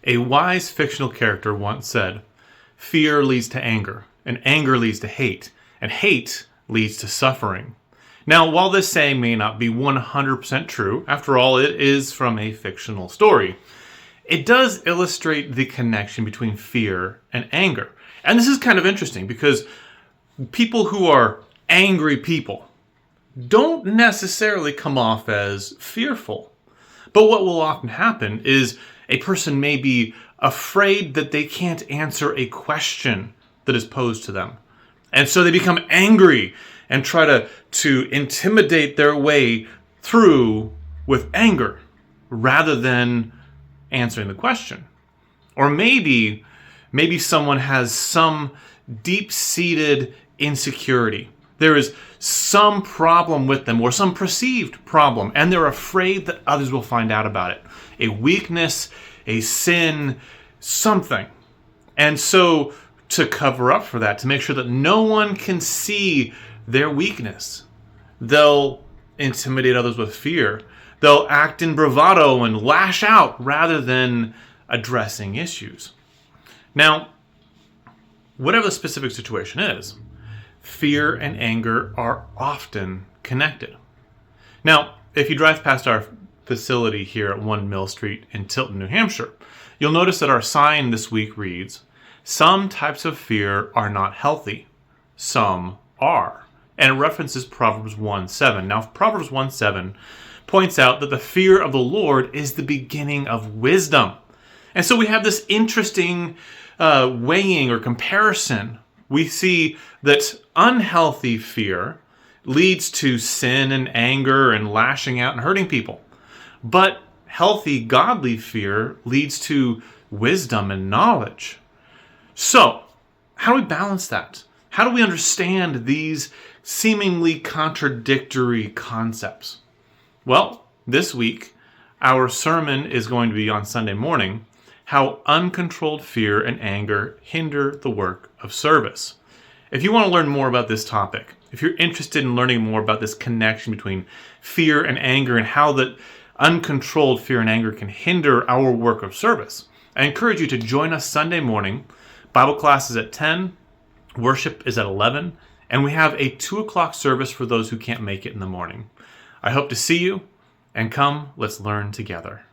A wise fictional character once said, "Fear leads to anger, and anger leads to hate, and hate leads to suffering." Now, while this saying may not be 100% true, after all, it is from a fictional story, it does illustrate the connection between fear and anger. And this is kind of interesting because people who are angry people don't necessarily come off as fearful. But what will often happen is a person may be afraid that they can't answer a question that is posed to them. And so they become angry and try to intimidate their way through with anger rather than answering the question. Or maybe someone has some deep-seated insecurity. There is some problem with them or some perceived problem, and they're afraid that others will find out about it. A weakness, a sin, something. And so to cover up for that, to make sure that no one can see their weakness, they'll intimidate others with fear. They'll act in bravado and lash out rather than addressing issues. Now, whatever the specific situation is, fear and anger are often connected. Now, if you drive past our facility here at 1 Mill Street in Tilton, New Hampshire, you'll notice that our sign this week reads, "Some types of fear are not healthy, some are." And it references Proverbs 1:7. Now, Proverbs 1:7 points out that the fear of the Lord is the beginning of wisdom. And so we have this interesting weighing or comparison. We see that unhealthy fear leads to sin and anger and lashing out and hurting people. But healthy, godly fear leads to wisdom and knowledge. So, how do we balance that? How do we understand these seemingly contradictory concepts? Well, this week, our sermon is going to be on Sunday morning, How Uncontrolled Fear and Anger Hinder the Work of Service. If you want to learn more about this topic, if you're interested in learning more about this connection between fear and anger and how that uncontrolled fear and anger can hinder our work of service, I encourage you to join us Sunday morning. Bible class is at 10, worship is at 11, and we have a 2 o'clock service for those who can't make it in the morning. I hope to see you, and come, let's learn together.